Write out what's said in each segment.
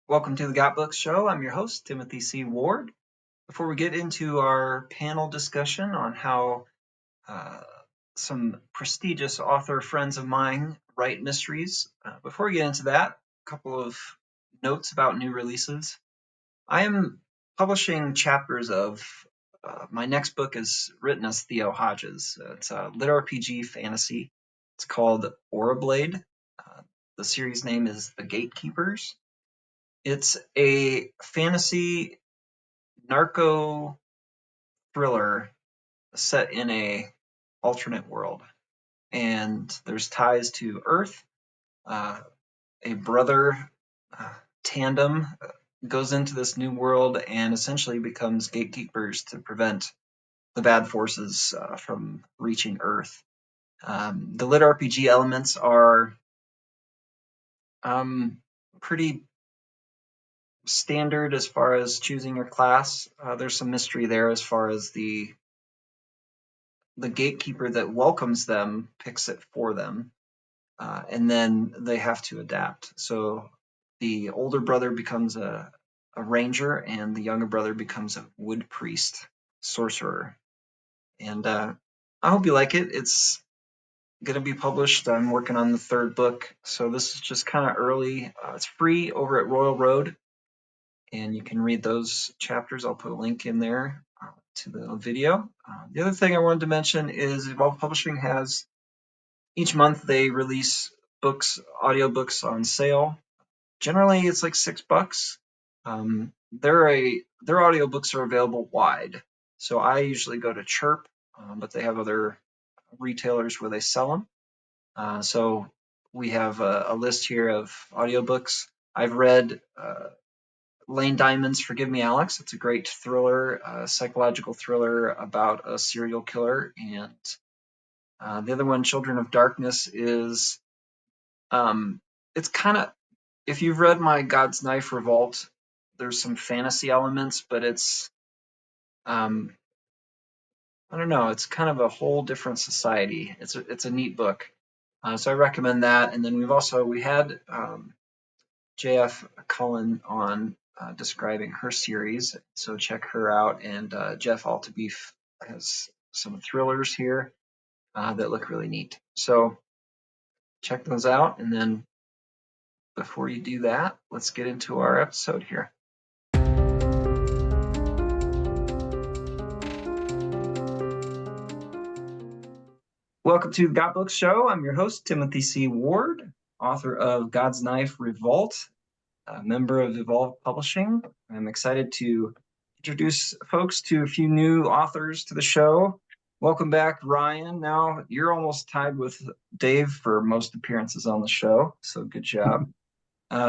Welcome to the GotBooks show. I'm your host, Timothy C. Ward. Before we get into our panel discussion on how uh, some prestigious author friends of mine write mysteries, before we get into that, a couple of notes about new releases. I am publishing chapters of my next book is written as Theo Hodges. It's a lit RPG fantasy. It's called Aurablade. The series name is The Gatekeepers. It's a fantasy narco thriller set in a alternate world, and there's ties to Earth. Uh, a brother tandem goes into this new world and essentially becomes gatekeepers to prevent the bad forces from reaching Earth. The lit RPG elements are pretty standard as far as choosing your class. There's some mystery there as far as the gatekeeper that welcomes them picks it for them, and then they have to adapt. So the older brother becomes a ranger, and the younger brother becomes a wood priest, sorcerer. And I hope you like it. It's going to be published. I'm working on the third book, so this is just kind of early. It's free over at Royal Road, and you can read those chapters. I'll put a link in there to the video. The other thing I wanted to mention is Evolve Publishing has each month they release audiobooks on sale. Generally, it's like $6. Their audiobooks are available wide, so I usually go to Chirp, but they have other retailers where they sell them. So we have a list here of audiobooks. I've read Lane Diamond's Forgive Me, Alex. It's a great thriller, psychological thriller about a serial killer. And the other one, Children of Darkness, is it's kind of, if you've read my Godsknife Revolt, there's some fantasy elements, but it's I don't know, it's kind of a whole different society. It's a neat book. So I recommend that. And then we had JF Cullen on describing her series, so check her out. And Jeff Altabeef has some thrillers here that look really neat. So check those out. And then before you do that, let's get into our episode here. Welcome to the GotBooks show. I'm your host, Timothy C. Ward, author of Godsknife Revolt, a member of Evolve Publishing. I'm excited to introduce folks to a few new authors to the show. Welcome back, Ryan. Now you're almost tied with Dave for most appearances on the show, so good job.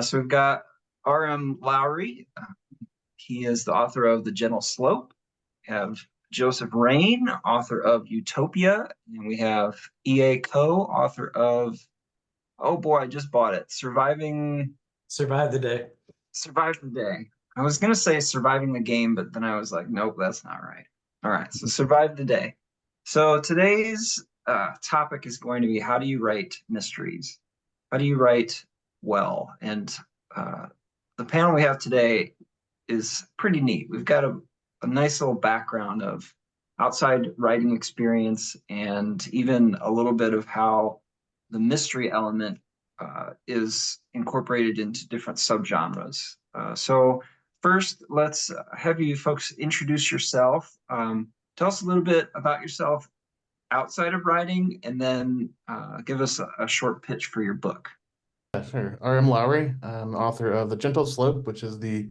So we've got R.M. Lowry. He is the author of The Gentle Slope. We have Joseph Rain, author of Utopia, and we have E.A. Coe, author of, oh boy, I just bought it, Survive the Day. Survive the Day. I was going to say Surviving the Game, but then I was like, nope, that's not right. All right, so Survive the Day. So today's topic is going to be, how do you write mysteries? How do you write well? And the panel we have today is pretty neat. We've got a nice little background of outside writing experience and even a little bit of how the mystery element is incorporated into different subgenres. So first, let's have you folks introduce yourself. Tell us a little bit about yourself outside of writing, and then give us a short pitch for your book. Sure. R.M. Lowry. I'm author of The Gentle Slope, which is the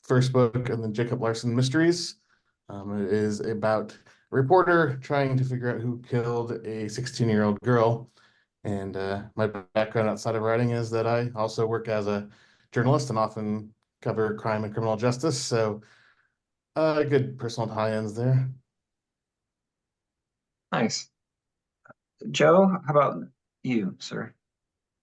first book in the Jacob Larson mysteries. It is about a reporter trying to figure out who killed a 16-year-old girl. And my background outside of writing is that I also work as a journalist and often cover crime and criminal justice. So good personal tie-ins there. Nice. Joe, how about you, sir?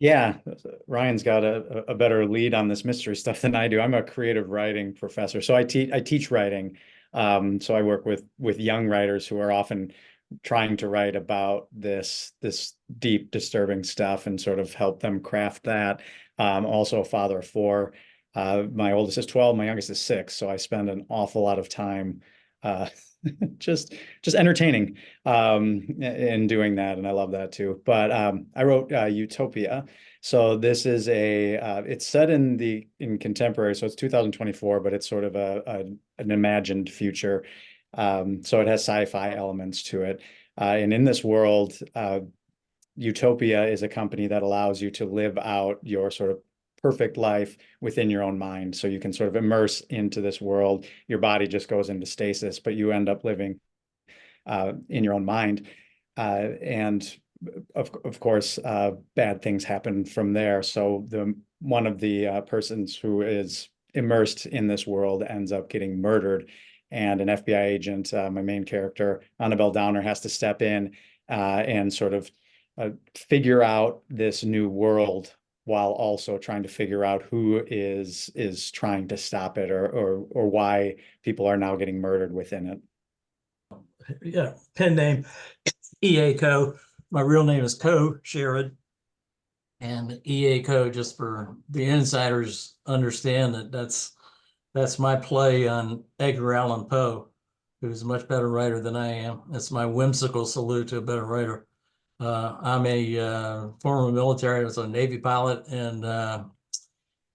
Yeah, Ryan's got a better lead on this mystery stuff than I do. I'm a creative writing professor, so I teach writing. So I work with young writers who are often trying to write about this deep, disturbing stuff and sort of help them craft that. Also a father of four, My oldest is 12, my youngest is 6, so I spend an awful lot of time uh, just entertaining in doing that, and I love that too. But I wrote Utopia. So this is it's set in contemporary, so it's 2024, but it's sort of an imagined future. So it has sci-fi elements to it. And in this world, Utopia is a company that allows you to live out your sort of perfect life within your own mind. So you can sort of immerse into this world. Your body just goes into stasis, but you end up living in your own mind. And of course, bad things happen from there. So one of the persons who is immersed in this world ends up getting murdered. And an FBI agent, my main character, Annabelle Downer, has to step in and sort of figure out this new world while also trying to figure out who is trying to stop it, or why people are now getting murdered within it. Yeah, pen name EA Co. My real name is Co Sherrod. And EA Co, just for the insiders understand that's my play on Edgar Allan Poe, who's a much better writer than I am. It's my whimsical salute to a better writer. I'm a former military. I was a Navy pilot, and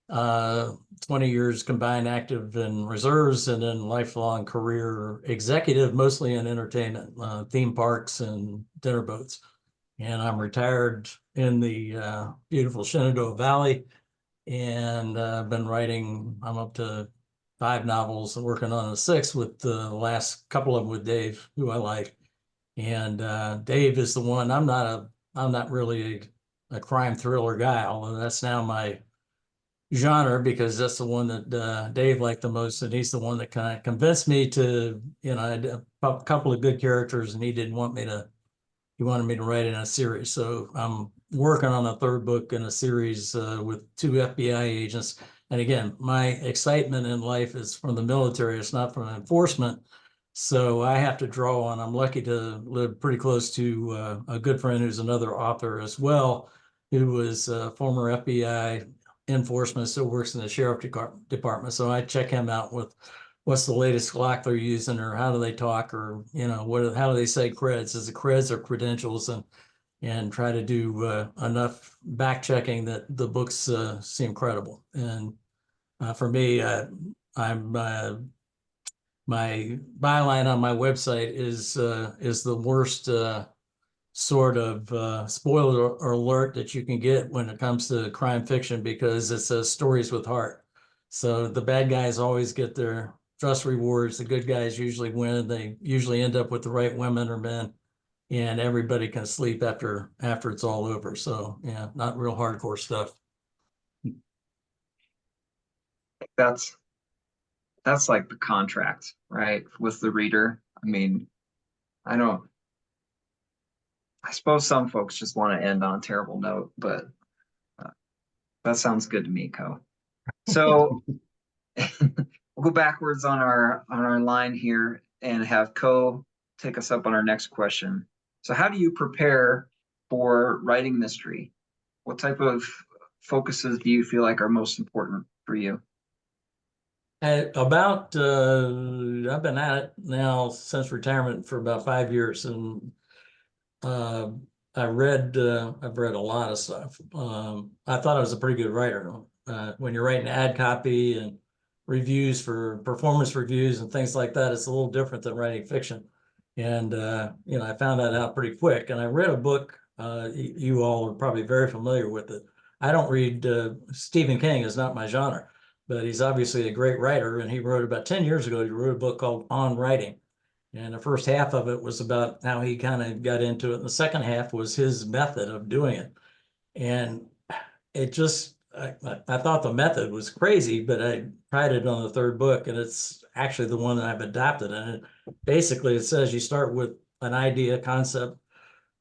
20 years combined active in reserves, and then lifelong career executive, mostly in entertainment, theme parks and dinner boats. And I'm retired in the beautiful Shenandoah Valley, and I've been writing. I'm up to 5 novels, working on a 6th with the last couple of them with Dave, who I like. And Dave is the one. I'm not really a crime thriller guy, although that's now my genre, because that's the one that Dave liked the most, and he's the one that kind of convinced me to, I had a couple of good characters, and he wanted me to write in a series. So I'm working on a 3rd book in a series with 2 FBI agents. And again, my excitement in life is from the military. It's not from enforcement. So I have to draw on. I'm lucky to live pretty close to a good friend who's another author as well, who was a former FBI enforcement, still works in the sheriff department. So I check him out with what's the latest Glock they're using, or how do they talk, or how do they say creds? Is it creds or credentials? And try to do enough back checking that the books seem credible. And for me, I'm my byline on my website is the worst sort of spoiler alert that you can get when it comes to crime fiction, because it says stories with heart. So the bad guys always get their just rewards. The good guys usually win. They usually end up with the right women or men, and everybody can sleep after it's all over. So yeah, not real hardcore stuff. That's like the contract, right, with the reader. I mean, I suppose some folks just want to end on a terrible note, but that sounds good to me, Co. So we'll go backwards on our line here and have Co take us up on our next question. So how do you prepare for writing mystery? What type of focuses do you feel like are most important for you? I've been at it now since retirement for about 5 years, and uh, I've read a lot of stuff. I thought I was a pretty good writer. When you're writing ad copy and reviews for performance reviews and things like that, it's a little different than writing fiction. And I found that out pretty quick. And I read a book. You all are probably very familiar with it. I don't read Stephen King is not my genre, but he's obviously a great writer. And he wrote about 10 years ago. He wrote a book called On Writing. And the first half of it was about how he kind of got into it. And the second half was his method of doing it. And it just, I thought the method was crazy, but I tried it on the 3rd book, and it's actually the one that I've adopted. And basically it says you start with an idea, concept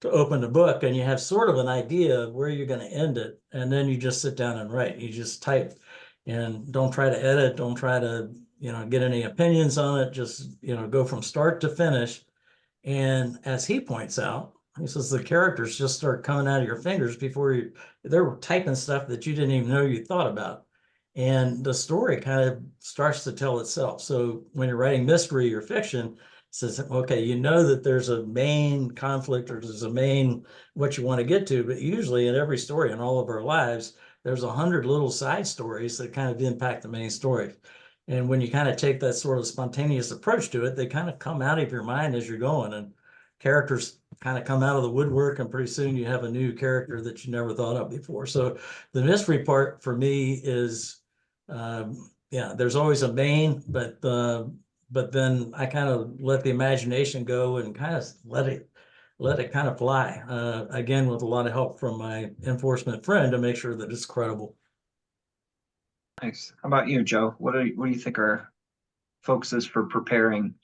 to open the book, and you have sort of an idea of where you're going to end it. And then you just sit down and write. You just type, and don't try to edit. Don't try to get any opinions on it. Just go from start to finish. And as he points out, he says the characters just start coming out of your fingers before they're typing stuff that you didn't even know you thought about. and the story kind of starts to tell itself. So when you're writing mystery or fiction, it says, okay, you know that there's a main conflict or there's a main what you want to get to, but usually in every story in all of our lives, there's 100 little side stories that kind of impact the main story. And when you kind of take that sort of spontaneous approach to it, they kind of come out of your mind as you're going, and characters kind of come out of the woodwork, and pretty soon you have a new character that you never thought of before. So the mystery part for me is, yeah, there's always a main, but then I kind of let the imagination go and kind of let it kind of fly. Again, with a lot of help from my enforcement friend to make sure that it's credible. Nice. How about you, Joe? What do you think are focuses for preparing?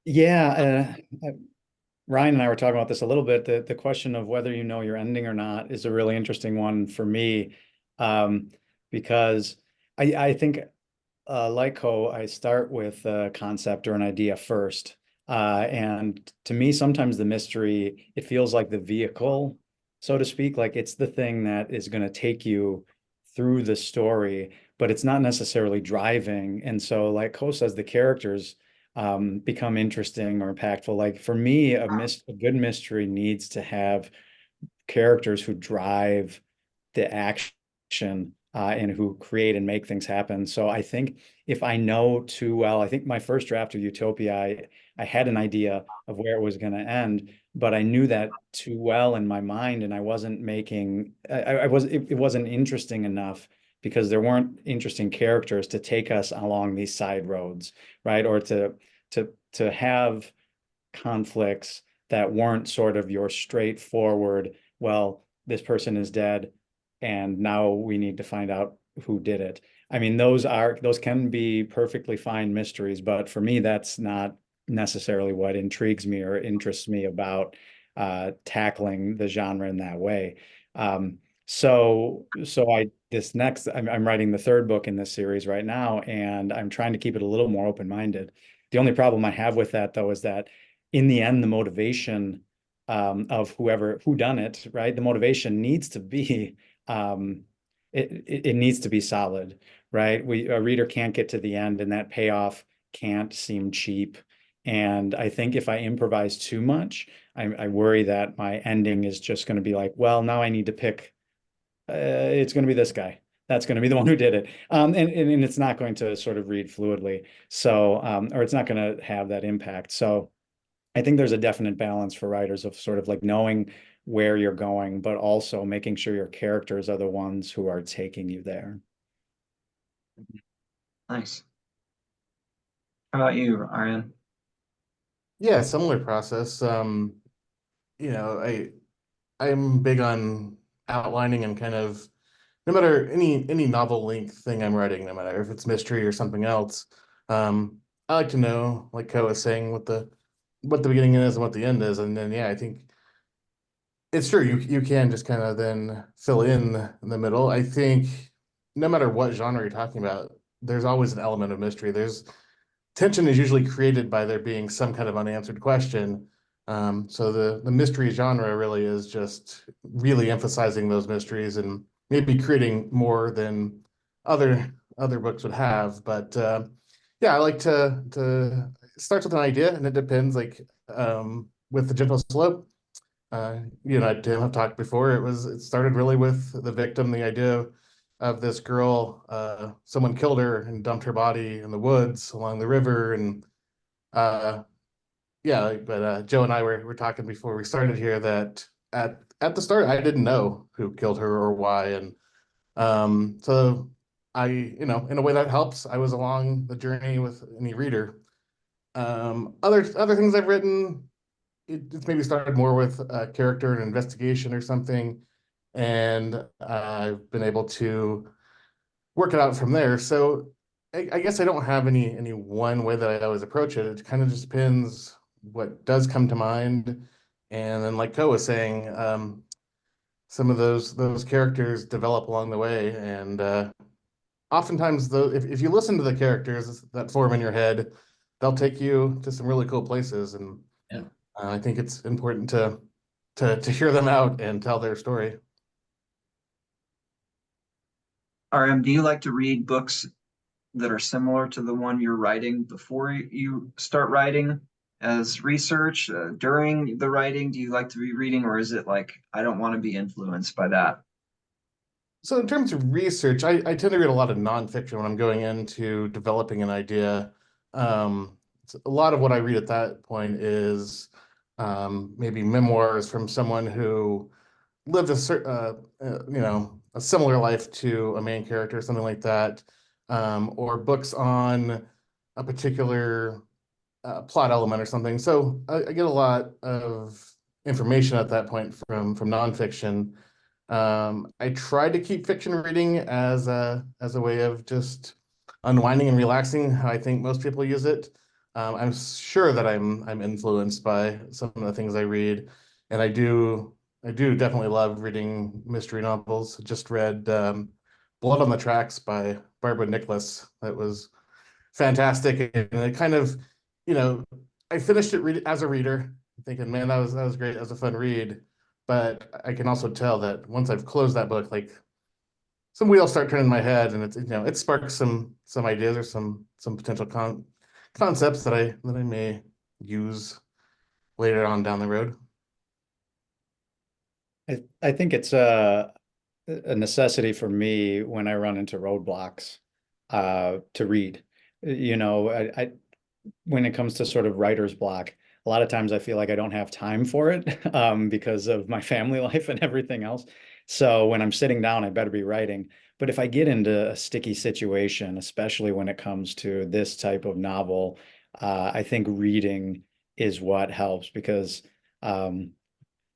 Yeah, Ryan and I were talking about this a little bit. The question of whether you know your ending or not is a really interesting one for me, because I think, like Ko, I start with a concept or an idea first. And to me, sometimes the mystery, it feels like the vehicle, so to speak, like it's the thing that is going to take you through the story, but it's not necessarily driving. And so, like Ko says, the characters become interesting or impactful. Like for me, a good mystery needs to have characters who drive the action, and who create and make things happen. So I think if I know too well, I think my first draft of Utopia, I had an idea of where it was going to end, but I knew that too well in my mind, and I wasn't making, it wasn't interesting enough because there weren't interesting characters to take us along these side roads, right? Or to have conflicts that weren't sort of your straightforward, well, this person is dead and now we need to find out who did it. I mean, those can be perfectly fine mysteries, but for me, that's not necessarily what intrigues me or interests me about tackling the genre in that way. I'm writing the third book in this series right now, and I'm trying to keep it a little more open-minded. The only problem I have with that, though, is that in the end, the motivation of who done it, right? The motivation needs to be it needs to be solid, right? A reader can't get to the end, and that payoff can't seem cheap. And I think if I improvise too much, I worry that my ending is just going to be like, well, now I need to pick. It's going to be this guy. That's going to be the one who did it. And it's not going to sort of read fluidly. So, or it's not going to have that impact. So I think there's a definite balance for writers of sort of like knowing where you're going, but also making sure your characters are the ones who are taking you there. Nice. How about you, Aryan? Yeah, similar process. I'm big on outlining and kind of no matter any novel length thing I'm writing, no matter if it's mystery or something else, I like to know, like Ko was saying, what the beginning is and what the end is, and then yeah, I think it's true. You can just kind of then fill in the middle. I think no matter what genre you're talking about, there's always an element of mystery. There's tension is usually created by there being some kind of unanswered question. So the mystery genre really is just really emphasizing those mysteries and maybe creating more than other books would have. But yeah, I like to it starts with an idea, and it depends. Like with the gentle slope, Tim have talked before. It started really with the victim, the idea of this girl, someone killed her and dumped her body in the woods along the river, and uh, yeah. But Joe and I were talking before we started here that at the start I didn't know who killed her or why, and so in a way that helps. I was along the journey with any reader. Other things I've written, it's maybe started more with a character and investigation or something, and I've been able to work it out from there. So I guess I don't have any one way that I always approach it. It kind of just depends what does come to mind, and then like Ko was saying, some of those characters develop along the way, and oftentimes though, if you listen to the characters that form in your head, they'll take you to some really cool places, and Yeah. I think it's important to hear them out and tell their story. RM, do you like to read books that are similar to the one you're writing before you start writing as research? During the writing, do you like to be reading, or is it like, I don't want to be influenced by that? So in terms of research, I tend to read a lot of nonfiction when I'm going into developing an idea. A lot of what I read at that point is maybe memoirs from someone who lived a similar life to a main character, something like that, or books on a particular plot element or something. So I get a lot of information at that point from nonfiction. I try to keep fiction reading as a way of just unwinding and relaxing, how I think most people use it. I'm sure that I'm influenced by some of the things I read, and I do definitely love reading mystery novels. I just read Blood on the Tracks by Barbara Nicholas. That was fantastic, and it kind of, you know, I finished it as a reader, thinking, man, that was great. That was a fun read. But I can also tell that once I've closed that book, like some wheels start turning in my head, and it sparks some ideas or some potential concepts that I may use later on down the road. I think it's a necessity for me when I run into roadblocks to read. I when it comes to sort of writer's block, a lot of times I feel like I don't have time for it because of my family life and everything else. So when I'm sitting down, I better be writing. But if I get into a sticky situation, especially when it comes to this type of novel, I think reading is what helps because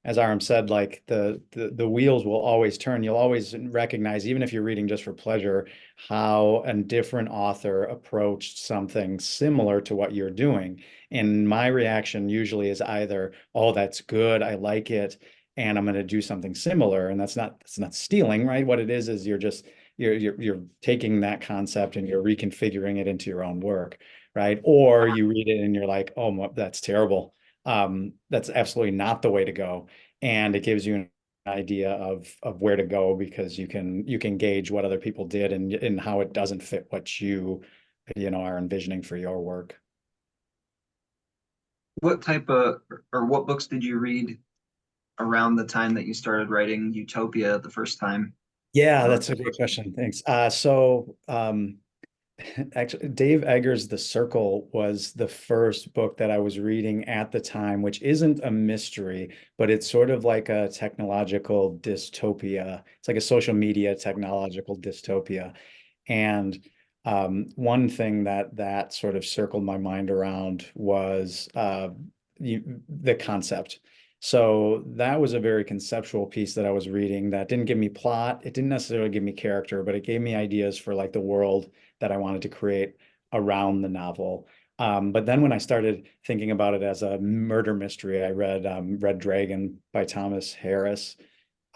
as Aram said, like the wheels will always turn. You'll always recognize, even if you're reading just for pleasure, how a different author approached something similar to what you're doing. And my reaction usually is either, oh, that's good, I like it, and I'm going to do something similar. And that's not stealing, right? What it is you're taking that concept and you're reconfiguring it into your own work, right? Or you read it and you're like, oh, that's terrible. That's absolutely not the way to go, and it gives you an idea of where to go because you can gauge what other people did and how it doesn't fit what you are envisioning for your work. What type of, or what books did you read around the time that you started writing Utopia the first time? Yeah, Or that's a great question. Thanks. Actually, Dave Eggers' The Circle was the first book that I was reading at the time, which isn't a mystery, but it's sort of like a technological dystopia. It's like a social media technological dystopia. And one thing that sort of circled my mind around was the concept. So that was a very conceptual piece that I was reading that didn't give me plot. It didn't necessarily give me character, but it gave me ideas for like the world that I wanted to create around the novel. But then when I started thinking about it as a murder mystery, I read Red Dragon by Thomas Harris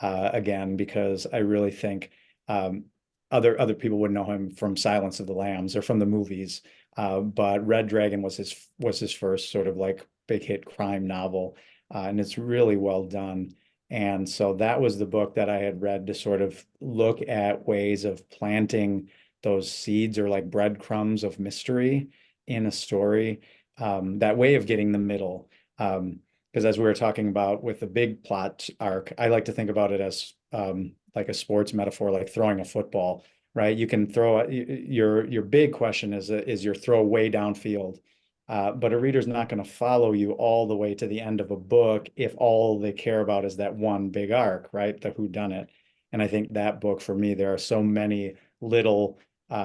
again because I really think other people would know him from Silence of the Lambs or from the movies. But Red Dragon was his first sort of like big hit crime novel, and it's really well done. And so that was the book that I had read to sort of look at ways of planting those seeds or like breadcrumbs of mystery in a story. That way of getting the middle. Because as we were talking about with the big plot arc, I like to think about it as like a sports metaphor, like throwing a football, right? You can throw your big question is your throw way downfield. But a reader's not going to follow you all the way to the end of a book if all they care about is that one big arc, right? The whodunit. And I think that book for me, there are so many little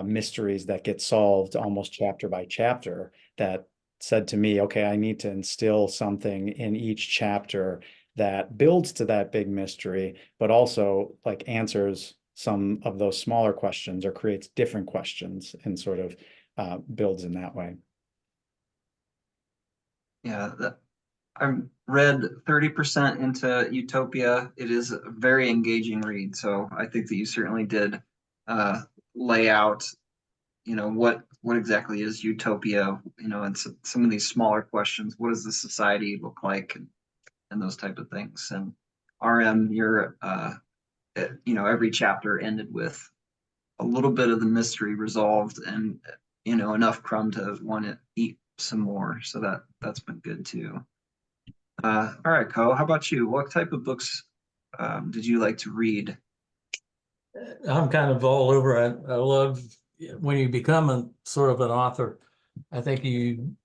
mysteries that get solved almost chapter by chapter that said to me, okay, I need to instill something in each chapter that builds to that big mystery, but also like answers some of those smaller questions or creates different questions and sort of builds in that way. yeah, I'm read 30% into Utopia. It is a very engaging read. So I think that you certainly did uh, lay out, what exactly is Utopia, and some of these smaller questions. What does the society look like, and those type of things. And RM, every chapter ended with a little bit of the mystery resolved, and enough crumb to want to eat some more. So that's been good too. All right, Ko, how about you? What type of books did you like to read? I'm kind of all over. I love when you become a sort of an author. I think you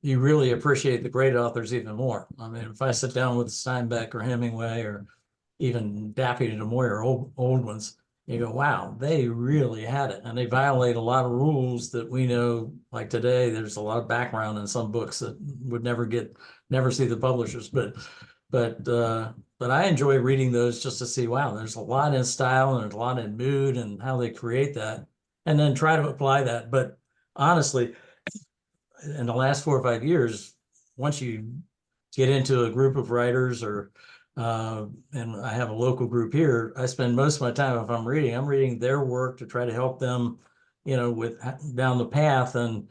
really appreciate the great authors even more. I mean, if I sit down with Steinbeck or Hemingway or even Daffy du Maurier, old ones, you go, wow, they really had it. And they violate a lot of rules that we know, like today, there's a lot of background in some books that would never see the publishers. But I enjoy reading those just to see, wow, there's a lot in style and there's a lot in mood and how they create that, and then try to apply that. But honestly, in the last 4 or 5 years, once you get into a group of writers and I have a local group here, I spend most of my time, if I'm reading their work to try to help them, with down the path. And,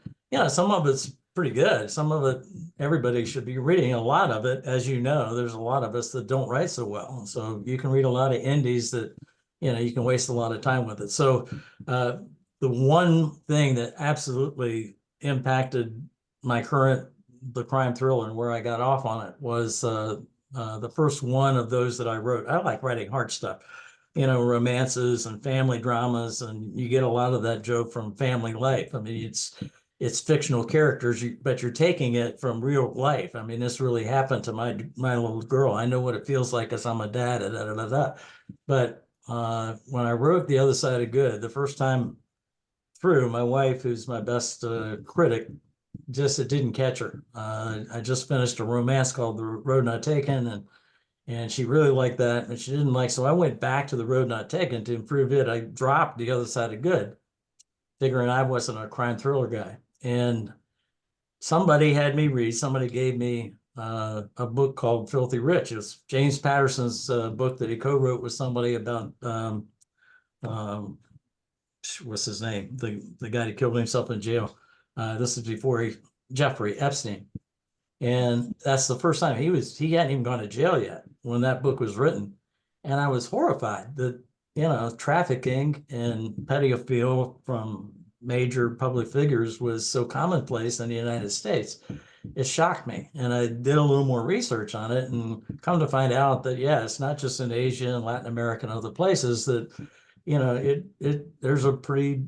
some of it's pretty good. Some of it, everybody should be reading. A lot of it, as you know, there's a lot of us that don't write so well. So you can read a lot of indies that, you can waste a lot of time with it. So the one thing that absolutely impacted the crime thriller and where I got off on it was the first one of those that I wrote. I like writing hard stuff, romances and family dramas, and you get a lot of that, Joe, from family life. I mean, it's fictional characters, but you're taking it from real life. I mean, this really happened to my little girl. I know what it feels like as I'm a dad. Da, da, da, da. But when I wrote The Other Side of Good, the first time through, my wife, who's my best critic, it didn't catch her. I just finished a romance called The Road Not Taken, and she really liked that, and she didn't like. So I went back to The Road Not Taken to improve it. I dropped The Other Side of Good, figuring I wasn't a crime thriller guy. And somebody gave me a book called Filthy Rich. It was James Patterson's book that he co-wrote with somebody about what's his name? The guy that killed himself in jail. This is before Jeffrey Epstein. And that's the first time he hadn't even gone to jail yet when that book was written. And I was horrified that, trafficking and pedophilia from major public figures was so commonplace in the United States. It shocked me. And I did a little more research on it and come to find out that, yeah, it's not just in Asia and Latin America and other places that, there's a pretty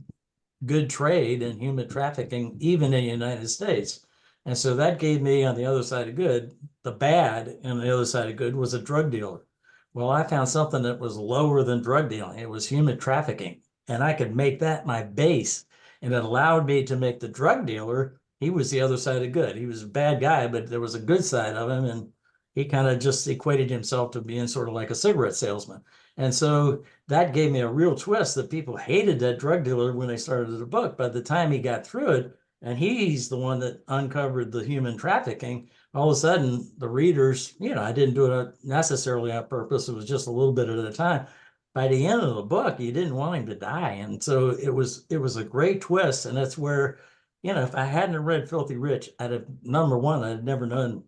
good trade in human trafficking, even in the United States. And so that gave me, on The Other Side of Good, the bad, and The Other Side of Good was a drug dealer. Well, I found something that was lower than drug dealing. It was human trafficking. And I could make that my base. And it allowed me to make the drug dealer, he was the other side of good. He was a bad guy, but there was a good side of him. And he kind of just equated himself to being sort of like a cigarette salesman. And so that gave me a real twist that people hated that drug dealer when they started the book. By the time he got through it, and he's the one that uncovered the human trafficking, all of a sudden the readers, I didn't do it necessarily on purpose. It was just a little bit at a time. By the end of the book, you didn't want him to die. And so it was a great twist. And that's where, if I hadn't read Filthy Rich, I'd have, number one, I'd never known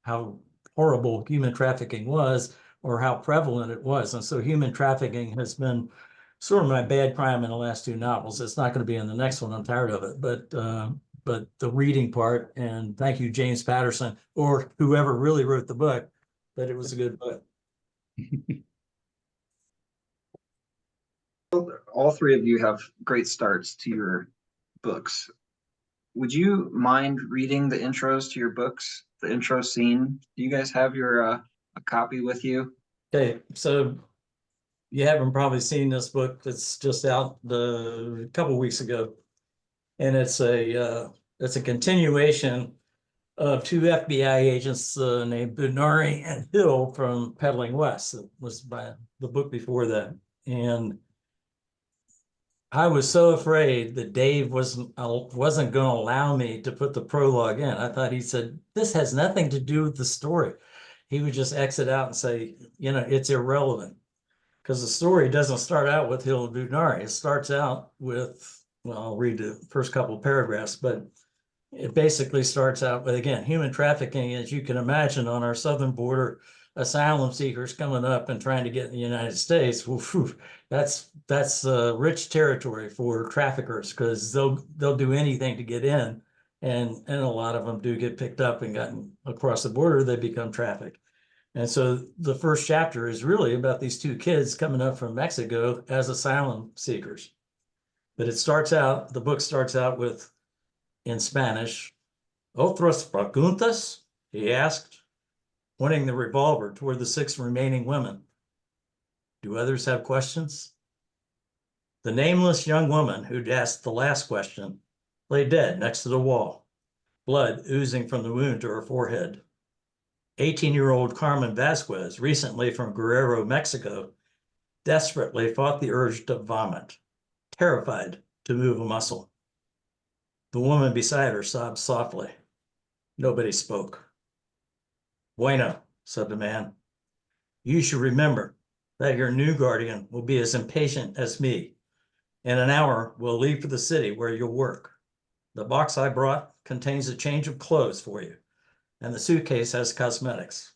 how horrible human trafficking was or how prevalent it was. And so human trafficking has been sort of my bad crime in the last two novels. It's not going to be in the next one. I'm tired of it. But the reading part, and thank you, James Patterson, or whoever really wrote the book, but it was a good book. All three of you have great starts to your books. Would you mind reading the intros to your books, the intro scene? Do you guys have your a copy with you? Okay, so you haven't probably seen this book. It's just out a couple of weeks ago, and it's a continuation of two FBI agents named Budnari and Hill from Peddling West. It was by the book before that, and I was so afraid that Dave wasn't going to allow me to put the prologue in. I thought he said, this has nothing to do with the story. He would just exit out and say, it's irrelevant. Because the story doesn't start out with Hill and Budnari. It starts out with, well, I'll read the first couple of paragraphs, but it basically starts out with, again, human trafficking, as you can imagine, on our southern border asylum seekers coming up and trying to get in the United States, whew, that's rich territory for traffickers, because they'll do anything to get in, and a lot of them do get picked up and gotten across the border. They become trafficked. And so the first chapter is really about these two kids coming up from Mexico as asylum seekers. But the book starts out with, in Spanish, "Otras preguntas?" he asked, pointing the revolver toward the 6 remaining women. "Do others have questions?" The nameless young woman who'd asked the last question lay dead next to the wall, blood oozing from the wound to her forehead. 18-year-old Carmen Vasquez, recently from Guerrero, Mexico, desperately fought the urge to vomit, terrified to move a muscle. The woman beside her sobbed softly. Nobody spoke. "Bueno," said the man. "You should remember that your new guardian will be as impatient as me. In an hour, we'll leave for the city where you'll work. The box I brought contains a change of clothes for you, and the suitcase has cosmetics.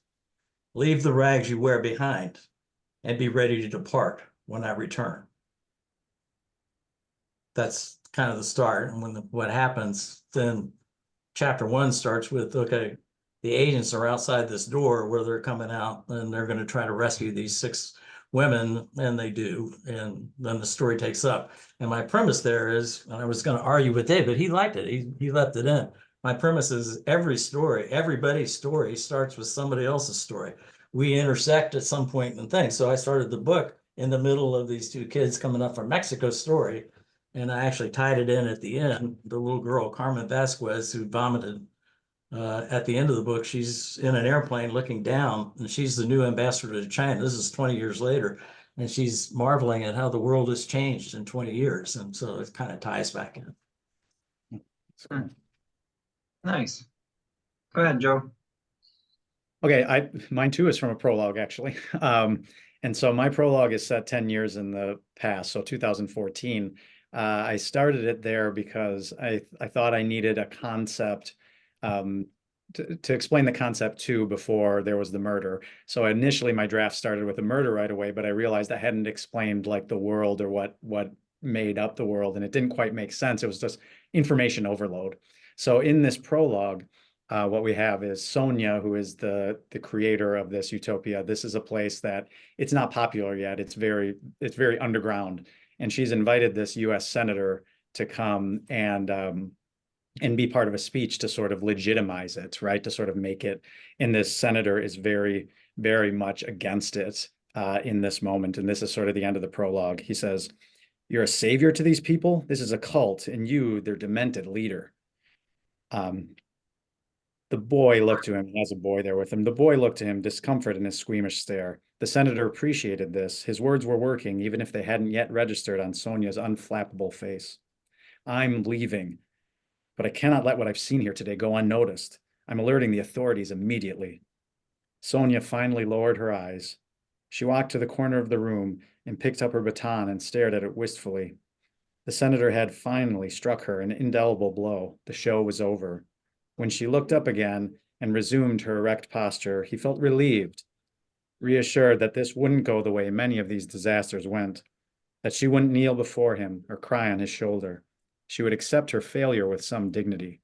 Leave the rags you wear behind and be ready to depart when I return." That's kind of the start. And what happens, then chapter 1 starts with, okay, the agents are outside this door where they're coming out, and they're going to try to rescue these 6 women, and they do. And then the story takes up. And my premise there is, and I was going to argue with Dave, but he liked it. He left it in. My premise is everybody's story starts with somebody else's story. We intersect at some point in things. So I started the book in the middle of these 2 kids coming up from Mexico story. And I actually tied it in at the end. The little girl, Carmen Vasquez, who vomited at the end of the book, she's in an airplane looking down, and she's the new ambassador to China. This is 20 years later, and she's marveling at how the world has changed in 20 years. And so it kind of ties back in. Nice. Go ahead, Joe. Okay, mine too is from a prologue, actually. And so my prologue is set 10 years in the past, so 2014. I started it there because I thought I needed a concept to explain the concept too before there was the murder. So initially my draft started with the murder right away, but I realized I hadn't explained like the world or what made up the world, and it didn't quite make sense. It was just information overload. So in this prologue, what we have is Sonia, who is the creator of this utopia. This is a place that it's not popular yet. It's very underground, and she's invited this U.S. senator to come and be part of a speech to sort of legitimize it, right? To sort of make it. And this senator is very, very much against it in this moment. And this is sort of the end of the prologue. He says, "You're a savior to these people. This is a cult, and you, their demented leader." The boy looked to him. He has a boy there with him. The boy looked to him, discomfort in his squeamish stare. The senator appreciated this. His words were working, even if they hadn't yet registered on Sonia's unflappable face. "I'm leaving, but I cannot let what I've seen here today go unnoticed. I'm alerting the authorities immediately." Sonia finally lowered her eyes. She walked to the corner of the room and picked up her baton and stared at it wistfully. The senator had finally struck her an indelible blow. The show was over. When she looked up again and resumed her erect posture, he felt relieved, reassured that this wouldn't go the way many of these disasters went, that she wouldn't kneel before him or cry on his shoulder. She would accept her failure with some dignity.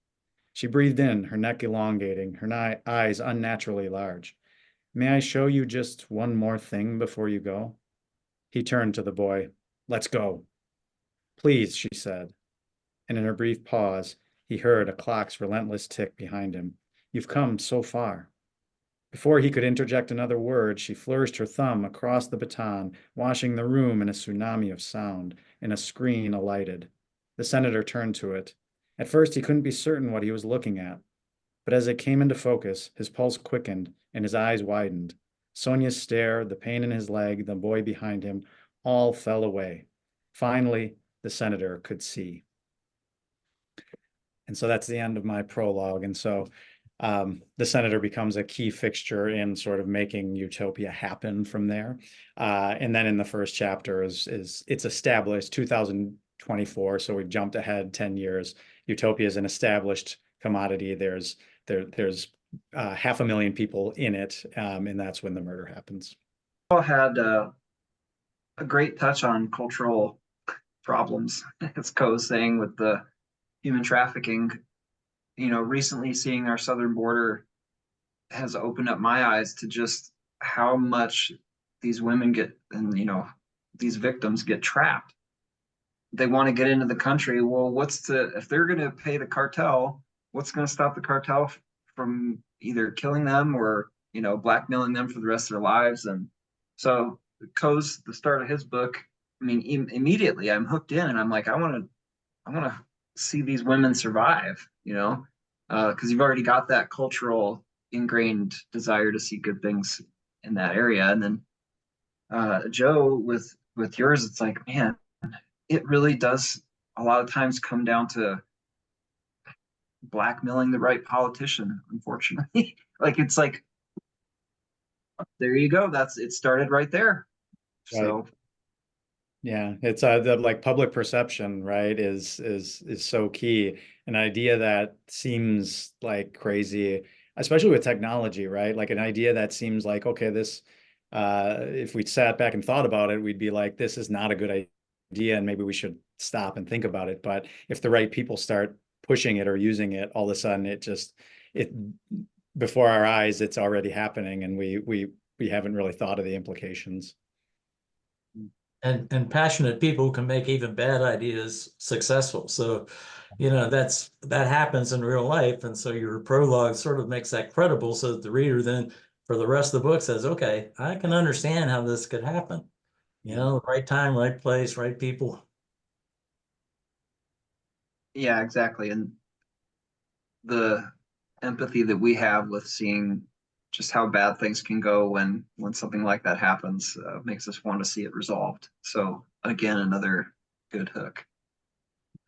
She breathed in, her neck elongating, her eyes unnaturally large. "May I show you just one more thing before you go?" He turned to the boy. "Let's go." "Please," she said. And in her brief pause, he heard a clock's relentless tick behind him. "You've come so far." Before he could interject another word, she flourished her thumb across the baton, washing the room in a tsunami of sound, and a screen alighted. The senator turned to it. At first, he couldn't be certain what he was looking at, but as it came into focus, his pulse quickened and his eyes widened. Sonia's stare, the pain in his leg, the boy behind him, all fell away. Finally, the senator could see. And so that's the end of my prologue. And so the senator becomes a key fixture in sort of making utopia happen from there. And then in the first chapter is it's established 2024. So we've jumped ahead 10 years. Utopia is an established commodity. There's 500,000 people in it, and that's when the murder happens. All had a great touch on cultural problems, as Co was saying, with the human trafficking. Recently seeing our southern border has opened up my eyes to just how much these women get, and these victims get trapped. They want to get into the country. Well, if they're going to pay the cartel, what's going to stop the cartel from either killing them or blackmailing them for the rest of their lives? And so Co's the start of his book. I mean, immediately I'm hooked in, and I'm like, I want to see these women survive. Because you've already got that cultural ingrained desire to see good things in that area. And then Joe, with yours, it's like, man, it really does a lot of times come down to blackmailing the right politician, unfortunately. It's like, there you go. It started right there. Right. So yeah, it's the like public perception, right, is so key. An idea that seems like crazy, especially with technology, right? Like an idea that seems like, okay, this if we sat back and thought about it, we'd be like, this is not a good idea, and maybe we should stop and think about it. But if the right people start pushing it or using it, all of a sudden it before our eyes, it's already happening, and we haven't really thought of the implications. And passionate people can make even bad ideas successful. So, that happens in real life. And so your prologue sort of makes that credible, so that the reader then for the rest of the book says, okay, I can understand how this could happen. Right time, right place, right people. yeah, exactly. And the empathy that we have with seeing just how bad things can go when something like that happens makes us want to see it resolved. So again, another good hook.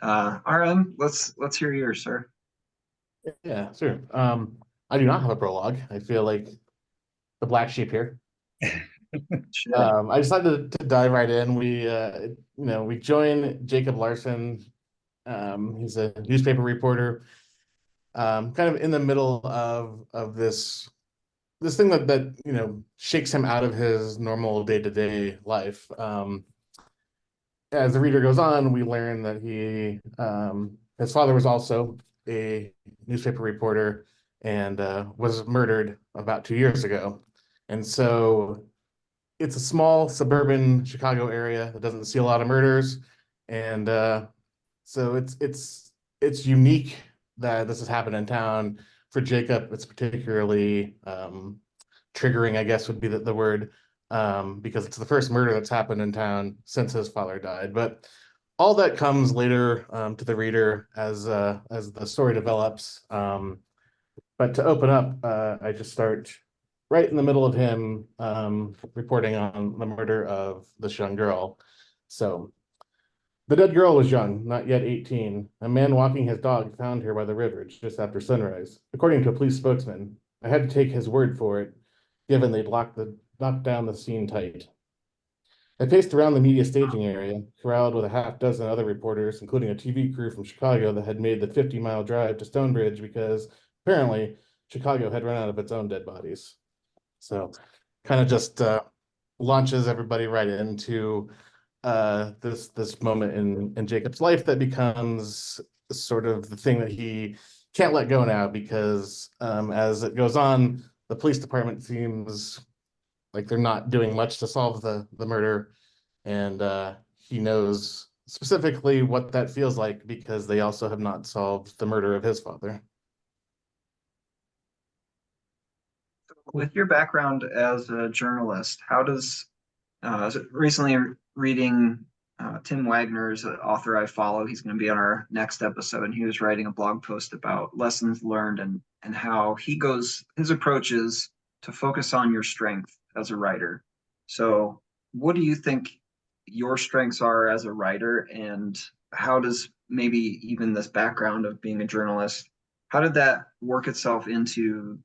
RM, let's hear yours, sir. Yeah, sure. I do not have a prologue. I feel like the black sheep here. I decided to dive right in. We join Jacob Larson. He's a newspaper reporter, kind of in the middle of this thing that shakes him out of his normal day-to-day life. As the reader goes on, we learn that his father was also a newspaper reporter and was murdered about 2 years ago. And so it's a small suburban Chicago area that doesn't see a lot of murders. And so it's unique that this has happened in town. For Jacob, it's particularly triggering, I guess would be the word, because it's the first murder that's happened in town since his father died. But all that comes later to the reader as the story develops. But to open up, I just start right in the middle of him reporting on the murder of this young girl. So the dead girl was young, not yet 18. A man walking his dog found her by the river just after sunrise. According to a police spokesman, I had to take his word for it, given they'd locked down the scene tight. I paced around the media staging area, corralled with a half dozen other reporters, including a TV crew from Chicago that had made the 50-mile drive to Stonebridge because apparently Chicago had run out of its own dead bodies. So kind of just launches everybody right into this moment in Jacob's life that becomes sort of the thing that he can't let go now, because as it goes on, the police department seems like they're not doing much to solve the murder, and he knows specifically what that feels like because they also have not solved the murder of his father. With your background as a journalist, how does recently reading Tim Wagner's author I follow. He's going to be on our next episode, and he was writing a blog post about lessons learned and how his approach is to focus on your strength as a writer. So what do you think your strengths are as a writer, and how does maybe even this background of being a journalist, how did that work itself into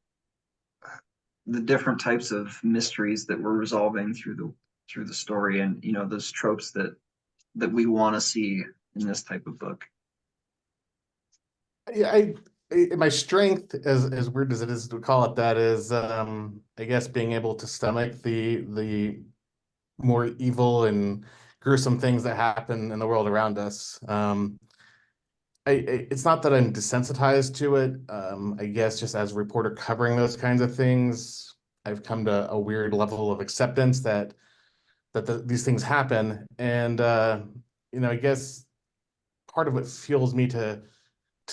the different types of mysteries that we're resolving through the story, and those tropes that we want to see in this type of book? Yeah, my strength, as weird as it is to call it that, is I guess being able to stomach the more evil and gruesome things that happen in the world around us. It's not that I'm desensitized to it. I guess just as a reporter covering those kinds of things, I've come to a weird level of acceptance that these things happen, and I guess part of what fuels me to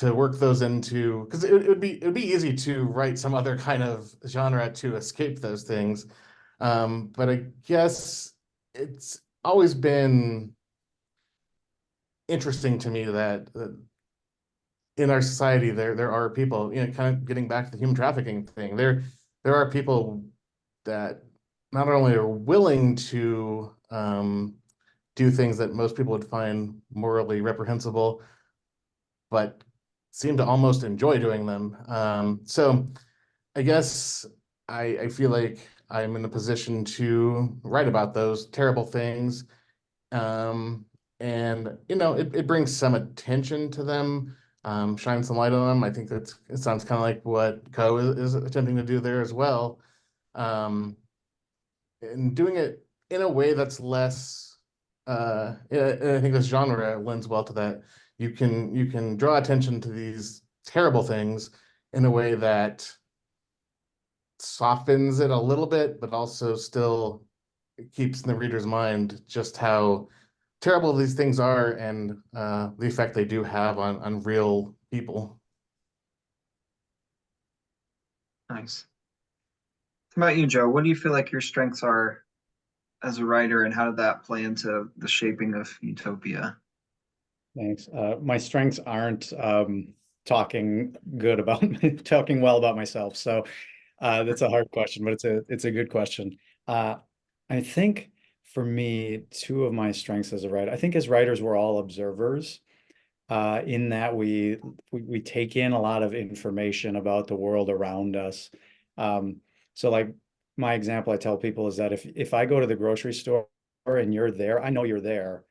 work those into, because it would be easy to write some other kind of genre to escape those things, but I guess it's always been interesting to me that in our society there are people, kind of getting back to the human trafficking thing, there are people that not only are willing to do things that most people would find morally reprehensible, but seem to almost enjoy doing them. So I guess I feel like I'm in a position to write about those terrible things. Um, and it brings some attention to them, shines some light on them. I think it sounds kind of like what Ko is attempting to do there as well. And doing it in a way that's less and I think this genre lends well to that. You can draw attention to these terrible things in a way that softens it a little bit, but also still keeps in the reader's mind just how terrible these things are, and the effect they do have on real people. Nice. How about you, Joe? What do you feel like your strengths are as a writer, and how did that play into the shaping of Utopia? Thanks. My strengths aren't talking good about talking well about myself. So that's a hard question, but it's a good question. I think for me, two of my strengths as a writer, I think as writers, we're all observers, in that we take in a lot of information about the world around us. So like my example I tell people is that if I go to the grocery store and you're there, I know you're there.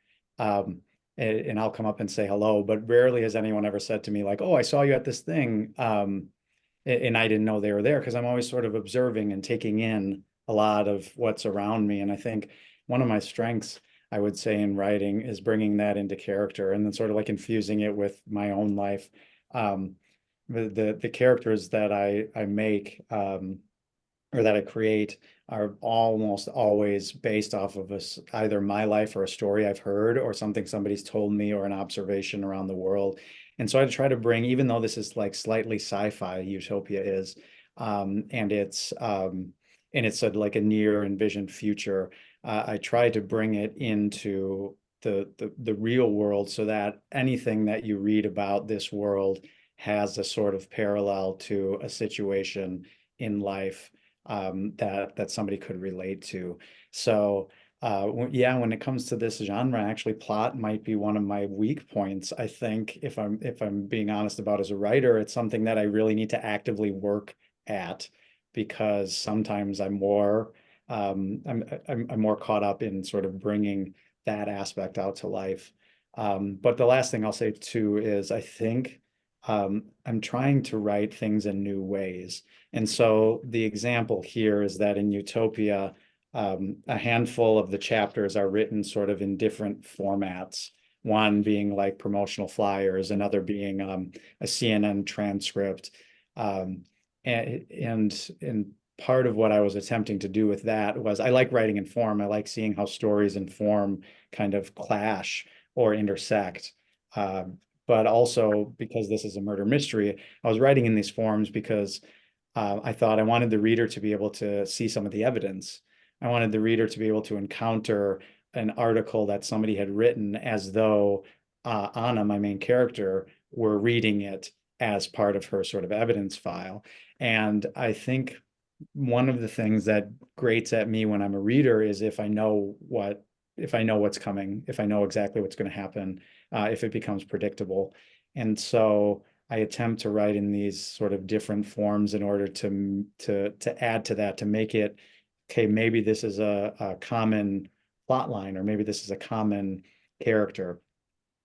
And I'll come up and say hello, but rarely has anyone ever said to me like, "Oh, I saw you at this thing," and I didn't know they were there, because I'm always sort of observing and taking in a lot of what's around me. And I think one of my strengths, I would say, in writing is bringing that into character and then sort of like infusing it with my own life. Um, the characters that I make, or that I create, are almost always based off of either my life or a story I've heard or something somebody's told me or an observation around the world. And so I try to bring, even though this is like slightly sci-fi, Utopia is, and it's like a near envisioned future. I try to bring it into the real world, so that anything that you read about this world has a sort of parallel to a situation in life, that somebody could relate to. So yeah, when it comes to this genre, actually plot might be one of my weak points. I think if I'm being honest about as a writer, it's something that I really need to actively work at, because sometimes I'm more caught up in sort of bringing that aspect out to life. But the last thing I'll say too is I think I'm trying to write things in new ways. And so the example here is that in Utopia, a handful of the chapters are written sort of in different formats. One being like promotional flyers, another being a CNN transcript. And part of what I was attempting to do with that was, I like writing in form. I like seeing how stories in form kind of clash or intersect. But also, because this is a murder mystery, I was writing in these forms because I thought I wanted the reader to be able to see some of the evidence. I wanted the reader to be able to encounter an article that somebody had written as though Anna, my main character, were reading it as part of her sort of evidence file. And I think one of the things that grates at me when I'm a reader is if I know what's coming, if I know exactly what's going to happen, if it becomes predictable. And so I attempt to write in these sort of different forms in order to add to that, to make it, okay, maybe this is a common plot line, or maybe this is a common character.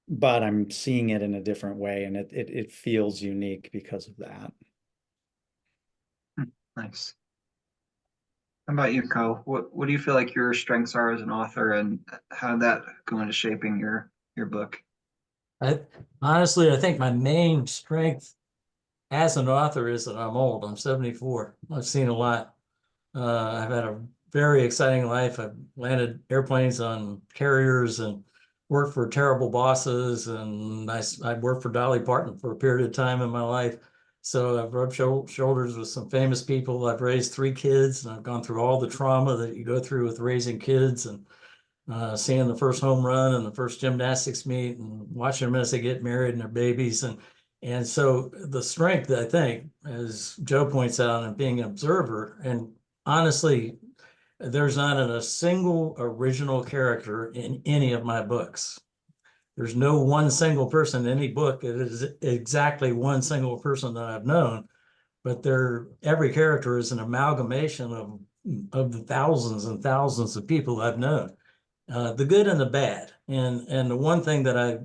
but I'm seeing it in a different way, and it feels unique because of that. Nice. How about you, Ko? What do you feel like your strengths are as an author, and how did that go into shaping your book? I honestly, I think my main strength as an author is that I'm old. I'm 74. I've seen a lot. I've had a very exciting life. I've landed airplanes on carriers and worked for terrible bosses. And I worked for Dolly Parton for a period of time in my life. So I've rubbed shoulders with some famous people. I've raised 3 kids, and I've gone through all the trauma that you go through with raising kids, and seeing the first home run and the first gymnastics meet and watching them as they get married and their babies. And so the strength, I think, as Joe points out, and being an observer, and honestly, there's not a single original character in any of my books. There's no one single person in any book. It is exactly one single person that I've known, but every character is an amalgamation of the thousands and thousands of people I've known, the good and the bad. And the one thing that I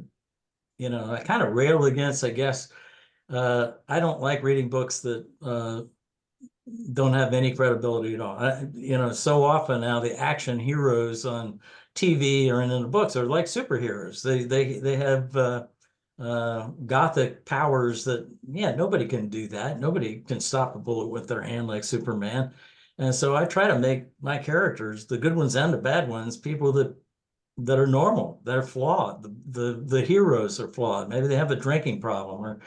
kind of rail against, I guess, I don't like reading books that don't have any credibility at all. So often now the action heroes on TV or in the books are like superheroes. They have gothic powers that, yeah, nobody can do that. Nobody can stop a bullet with their hand like Superman. And so I try to make my characters, the good ones and the bad ones, people that are normal, that are flawed. The heroes are flawed. Maybe they have a drinking problem, or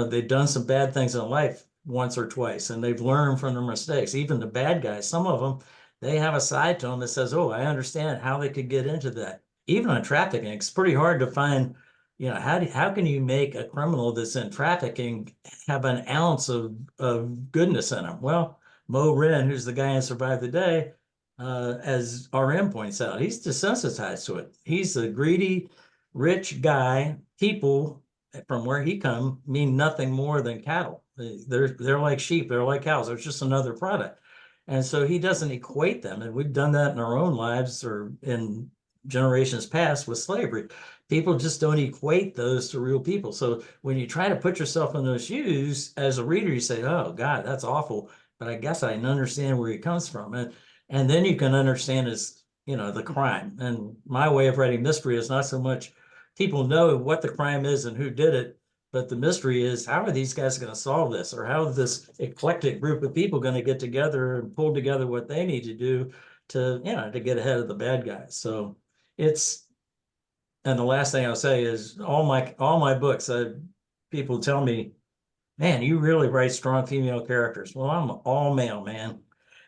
they've done some bad things in life once or twice, and they've learned from their mistakes. Even the bad guys, some of them, they have a side to them that says, "Oh, I understand how they could get into that." Even on trafficking, it's pretty hard to find. How can you make a criminal that's in trafficking have an ounce of goodness in him? Well, Mo Rin, who's the guy in Survive the Day, as RM points out, he's desensitized to it. He's a greedy, rich guy. People from where he come mean nothing more than cattle. They're like sheep. They're like cows. They're just another product. And so he doesn't equate them. And we've done that in our own lives or in generations past with slavery. People just don't equate those to real people. So when you try to put yourself in those shoes as a reader, you say, "Oh God, that's awful." But I guess I can understand where he comes from. And then you can understand the crime. And my way of writing mystery is not so much people know what the crime is and who did it, but the mystery is, how are these guys going to solve this? Or how is this eclectic group of people going to get together and pull together what they need to do to get ahead of the bad guys? So and the last thing I'll say is all my books, people tell me, "Man, you really write strong female characters." Well, I'm all male, man.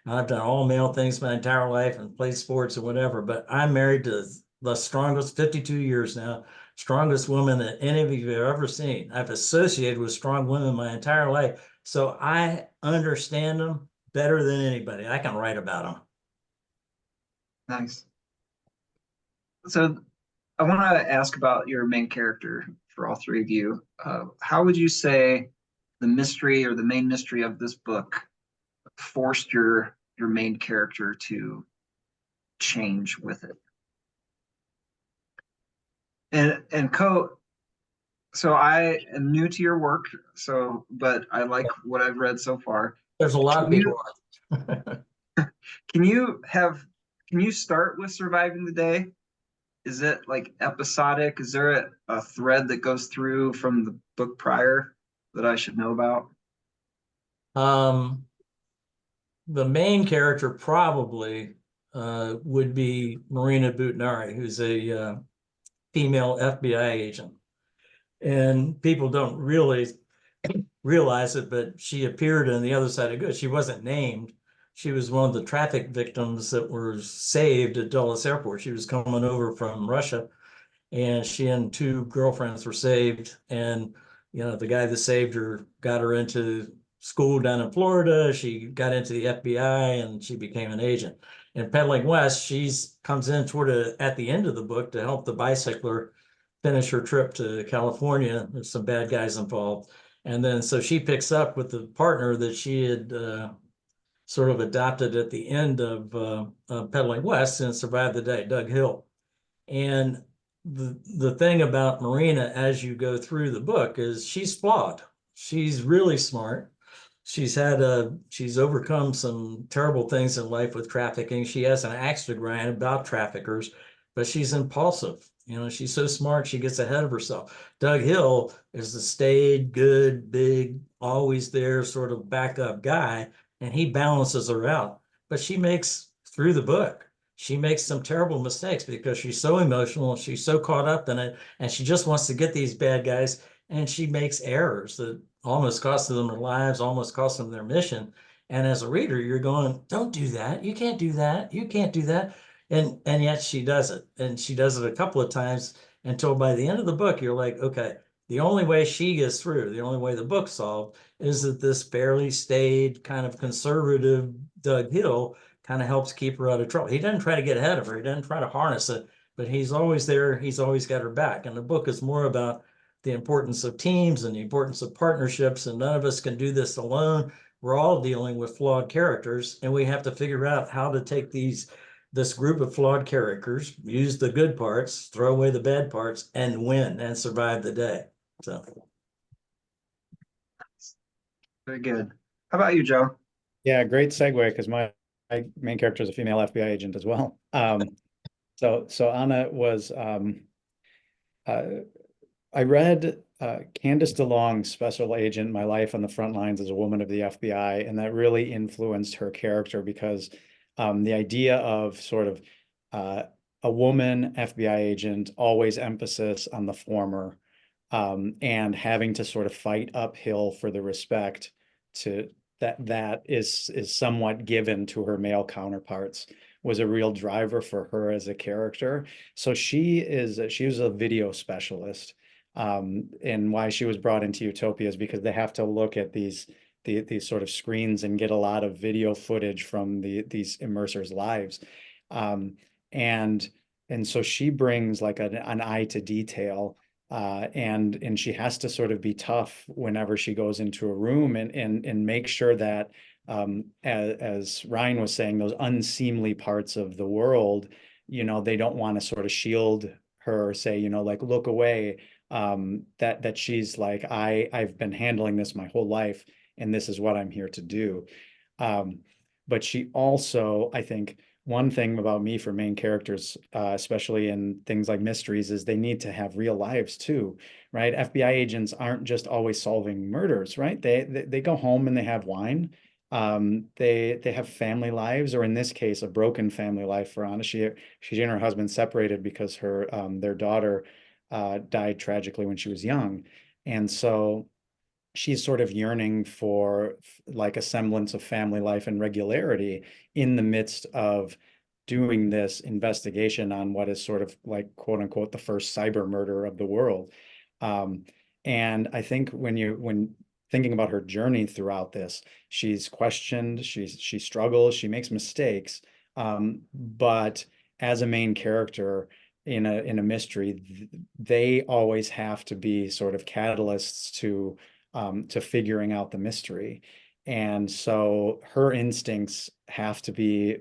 I've done all male things my entire life and played sports or whatever, but I'm married to the strongest, 52 years now, strongest woman that any of you have ever seen. I've associated with strong women my entire life, so I understand them better than anybody. I can write about them. Nice. So I want to ask about your main character for all 3 of you. How would you say the mystery or the main mystery of this book forced your main character to change with it? And Ko, so I am new to your work, but I like what I've read so far. There's a lot of Can people. Can you start with surviving the day? Is it like episodic? Is there a thread that goes through from the book prior that I should know about? Um, the main character probably would be Marina Butinari, who's a female FBI agent. And people don't really realize it, but she appeared in The Other Side of Good. She wasn't named. She was one of the traffic victims that were saved at Dulles Airport. She was coming over from Russia, and she and 2 girlfriends were saved. And the guy that saved her got her into school down in Florida. She got into the FBI, and she became an agent. In Peddling West, she's comes in at the end of the book to help the bicycler finish her trip to California. There's some bad guys involved. And then so she picks up with the partner that she had sort of adopted at the end of Peddling West and Survived the Day, Doug Hill. And the thing about Marina as you go through the book is she's flawed. She's really smart. She's overcome some terrible things in life with trafficking. She has an axe to grind about traffickers, but she's impulsive. You know, she's so smart, she gets ahead of herself. Doug Hill is the staid, good, big, always there sort of backup guy, and he balances her out. But she makes through the book, she makes some terrible mistakes because she's so emotional, she's so caught up in it, and she just wants to get these bad guys, and she makes errors that almost cost them their lives, almost cost them their mission. And as a reader, you're going, don't do that. You can't do that. You can't do that. And yet she does it. And she does it a couple of times until by the end of the book, you're like, okay, the only way she gets through, the only way the book's solved is that this fairly staid, kind of conservative Doug Hill kind of helps keep her out of trouble. He doesn't try to get ahead of her. He doesn't try to harness it, but he's always there. He's always got her back. And the book is more about the importance of teams and the importance of partnerships, and none of us can do this alone. We're all dealing with flawed characters, and we have to figure out how to take this group of flawed characters, use the good parts, throw away the bad parts, and win and survive the day. So Very good. How about you, Joe? Yeah, great segue because my main character is a female FBI agent as well. So Anna was I read Candace DeLong's Special Agent: My Life on the Front Lines as a Woman of the FBI, and that really influenced her character because the idea of sort of a woman FBI agent, always emphasis on the former, and having to sort of fight uphill for the respect to that is somewhat given to her male counterparts, was a real driver for her as a character. So she was a video specialist. And why she was brought into Utopia is because they have to look at these sort of screens and get a lot of video footage from these immersers' lives. And so she brings like an eye to detail, and she has to sort of be tough whenever she goes into a room and make sure that as Ryan was saying, those unseemly parts of the world, they don't want to sort of shield her or say, like, look away, that she's like, I've been handling this my whole life, and this is what I'm here to do. But she also, I think, one thing about me for main characters, especially in things like mysteries, is they need to have real lives too, right? FBI agents aren't just always solving murders, right? They go home and they have wine. They have family lives, or in this case, a broken family life for Anna. She and her husband separated because their daughter died tragically when she was young, and so she's sort of yearning for like a semblance of family life and regularity in the midst of doing this investigation on what is sort of like, quote unquote, the first cyber murder of the world. And I think when thinking about her journey throughout this, she's questioned, she struggles, she makes mistakes, but as a main character in a mystery, they always have to be sort of catalysts to figuring out the mystery. And so her instincts have to be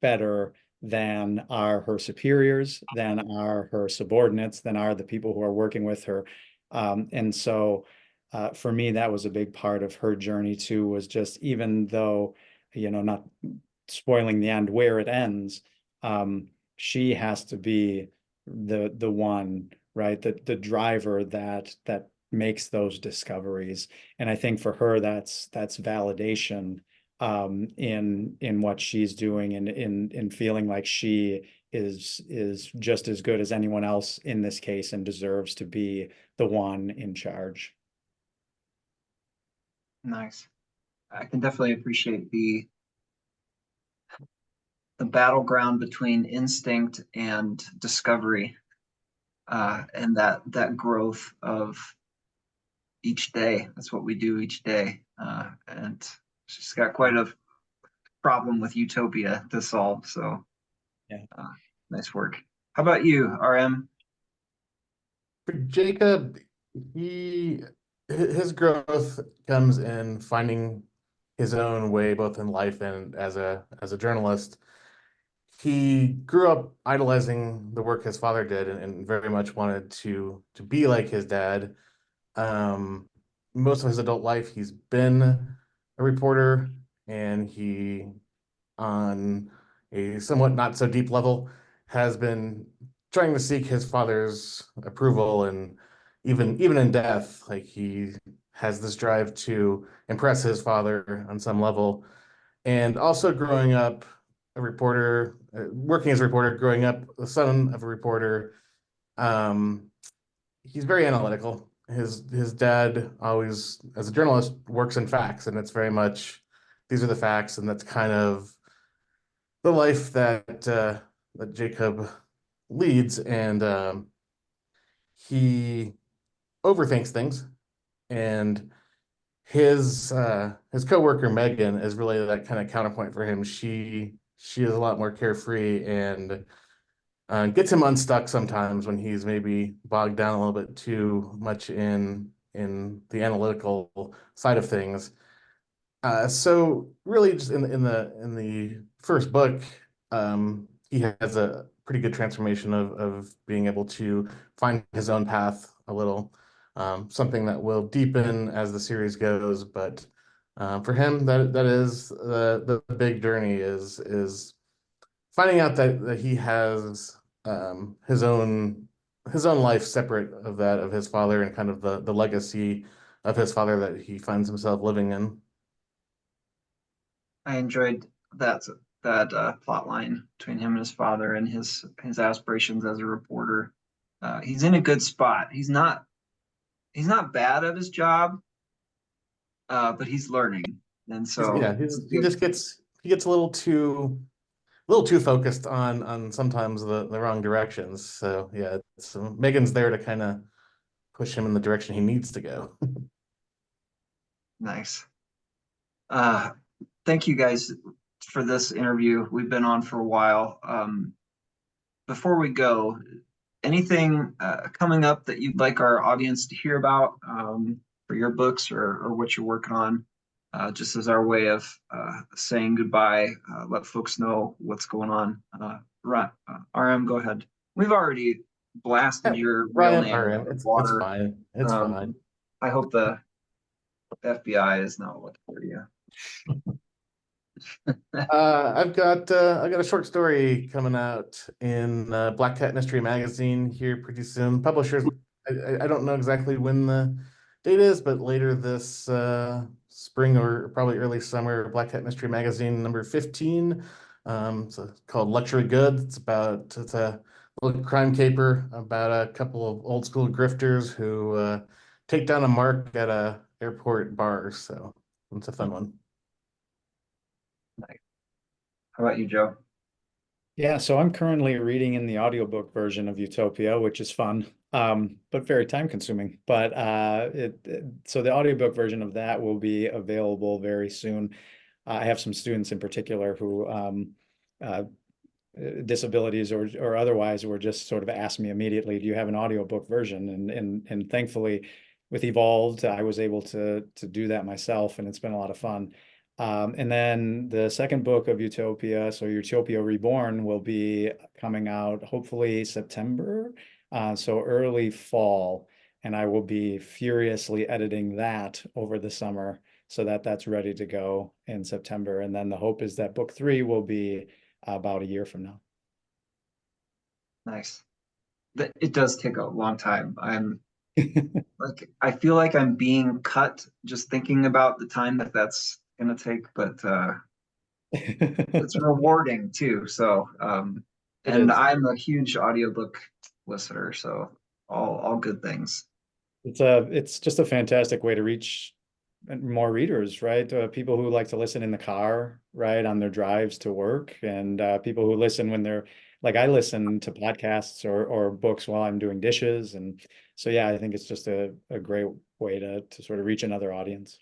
better than are her superiors, than are her subordinates, than are the people who are working with her. And so for me, that was a big part of her journey too, was just, even though, not spoiling the end where it ends, she has to be the one, right? The driver that makes those discoveries. And I think for her, that's validation in what she's doing, and in feeling like she is just as good as anyone else in this case and deserves to be the one in charge. Nice. I can definitely appreciate the battleground between instinct and discovery, and that growth of each day. That's what we do each day, and she's got quite a problem with Utopia to solve. So, Yeah. Nice work. How about you, RM? For Jacob, his growth comes in finding his own way, both in life and as a journalist. he grew up idolizing the work his father did and very much wanted to be like his dad. Most of his adult life, he's been a reporter, and he, on a somewhat not so deep level, has been trying to seek his father's approval, and even in death, like he has this drive to impress his father on some level. And also growing up a reporter, working as a reporter, growing up the son of a reporter, um, he's very analytical. His dad always, as a journalist, works in facts, and it's very much these are the facts, and that's kind of the life that Jacob leads. And he overthinks things, and his coworker Megan is really that kind of counterpoint for him. She is a lot more carefree and gets him unstuck sometimes when he's maybe bogged down a little bit too much in the analytical side of things. So really, just in the first book, he has a pretty good transformation of being able to find his own path a little, something that will deepen as the series goes. But for him, that is the big journey is finding out that he has his own life separate of that of his father, and kind of the legacy of his father that he finds himself living in. I enjoyed that plot line between him and his father and his aspirations as a reporter. He's in a good spot. He's not bad at his job, but he's learning, and so Yeah, it's he good. just gets a little too focused on sometimes the wrong directions. So yeah, Megan's there to kind of push him in the direction he needs to go. Nice. Uh, Thank you guys for this interview. We've been on for a while. Before we go, anything coming up that you'd like our audience to hear about for your books or what you're working on? Just as our way of saying goodbye, let folks know what's going on. RM, go ahead. We've already blasted your real Ryan, name or out of the it's water. fine. It's fine. I hope the FBI is not looking for you. I've got a short story coming out in Black Cat Mystery Magazine here pretty soon. Publishers, I don't know exactly when the date is, but later this spring or probably early summer, Black Cat Mystery Magazine number 15. It's called Luxury Goods. It's a little crime caper about a couple of old school grifters who take down a mark at a airport bar. So it's a fun one. How about you, Joe? Yeah, so I'm currently reading in the audiobook version of Utopia, which is fun, but very time consuming. But so the audiobook version of that will be available very soon. I have some students in particular who uh, disabilities or otherwise were just sort of asked me immediately, do you have an audiobook version? And thankfully with Evolved, I was able to do that myself, and it's been a lot of fun. And then the second book of Utopia, so Utopia Reborn, will be coming out hopefully September, so early fall, and I will be furiously editing that over the summer so that that's ready to go in September. And then the hope is that book 3 will be about a year from now. Nice. It does take a long time. I feel like I'm being cut just thinking about the time that's gonna take, but it's rewarding too. So, It and is. I'm a huge audiobook listener, so all good things. It's just a fantastic way to reach more readers, right? People who like to listen in the car, right, on their drives to work, and people who listen when they're like I listen to podcasts or books while I'm doing dishes, and so yeah, I think it's just a great way to sort of reach another audience.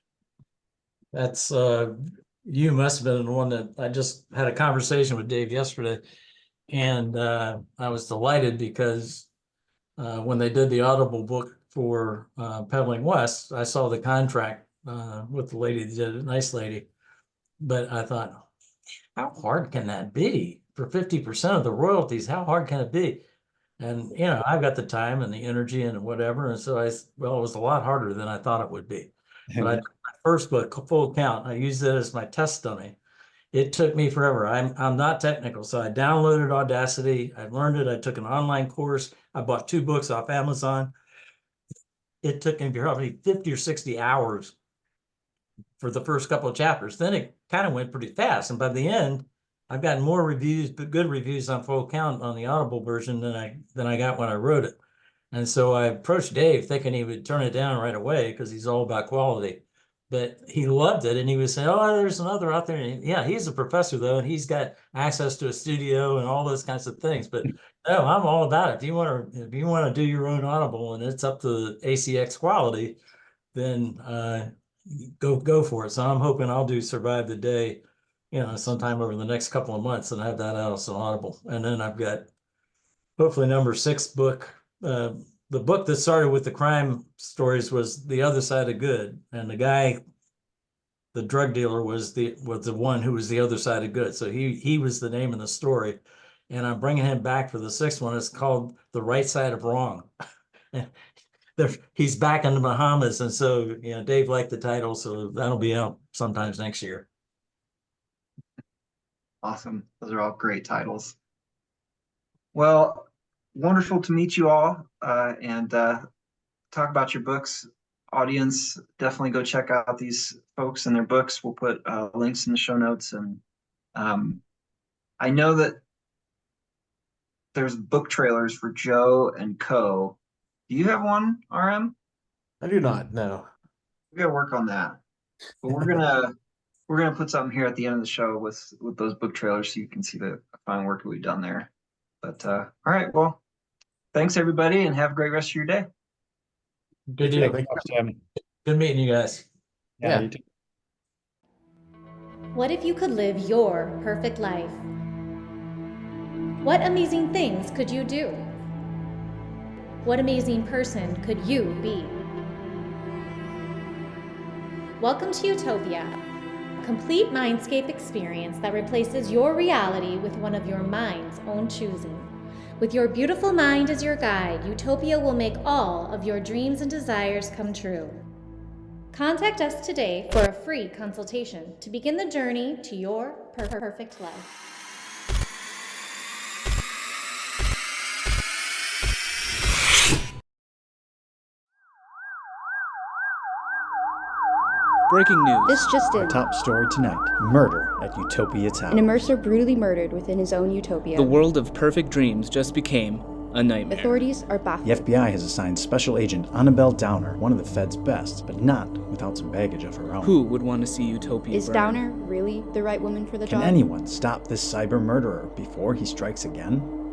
That's you must have been the one that I just had a conversation with Dave yesterday, and I was delighted because when they did the Audible book for Peddling West, I saw the contract with the lady that did it, nice lady. But I thought, how hard can that be? for 50% of the royalties. How hard can it be? And, you know, I've got the time and the energy and whatever. And so well, it was a lot harder than I thought it would be. But I took my first book, Full Count. I used it as my test dummy. It took me forever. I'm not technical. So I downloaded Audacity. I learned it. I took an online course. I bought 2 books off Amazon. It took me probably 50 or 60 hours for the first couple of chapters. Then it kind of went pretty fast. And by the end, I've gotten more reviews, but good reviews on Full Count on the Audible version than I got when I wrote it. And so I approached Dave thinking he would turn it down right away because he's all about quality. But he loved it, and he was saying, "Oh, there's another out there." And yeah, he's a professor though, and he's got access to a studio and all those kinds of things. But no, I'm all about it. If you want to do your own Audible and it's up to ACX quality, then go for it. So I'm hoping I'll do Survive the Day, you know, sometime over the next couple of months, and have that out as an Audible. And then I've got hopefully number 6 book. The book that started with the crime stories was The Other Side of Good, and the guy, the drug dealer, was the one who was the other side of good. So he was the name of the story, and I'm bringing him back for the 6th one. It's called The Right Side of Wrong. He's back in the Bahamas, and so you know Dave liked the title, so that'll be out sometimes next year. Awesome. Those are all great titles. Well, wonderful to meet you all and talk about your books. Audience, definitely go check out these folks and their books. We'll put links in the show notes. And I know that there's book trailers for Joe and Co. Do you have one, RM? I do not, no. We gotta work on that. But we're gonna put something here at the end of the show with those book trailers so you can see the fine work that we've done there. But all right, well, thanks everybody, and have a great rest of your day. Good deal. Thank you. Good meeting you guys. Yeah. You too. What if you could live your perfect life? What amazing things could you do? What amazing person could you be? Welcome to Utopia, a complete mindscape experience that replaces your reality with one of your mind's own choosing. With your beautiful mind as your guide, Utopia will make all of your dreams and desires come true. Contact us today for a free consultation to begin the journey to your perfect life. Breaking news. This just Our in. top story tonight. Murder at Utopia Tower. An immerser brutally murdered within his own utopia. The world of perfect dreams just became a nightmare. Authorities are baffled. The FBI has assigned Special Agent Annabelle Downer, one of the Fed's best, but not without some baggage of her own. Who would want to see Utopia Is burn? Downer really the right woman for the Can job? anyone stop this cyber murderer before he strikes again?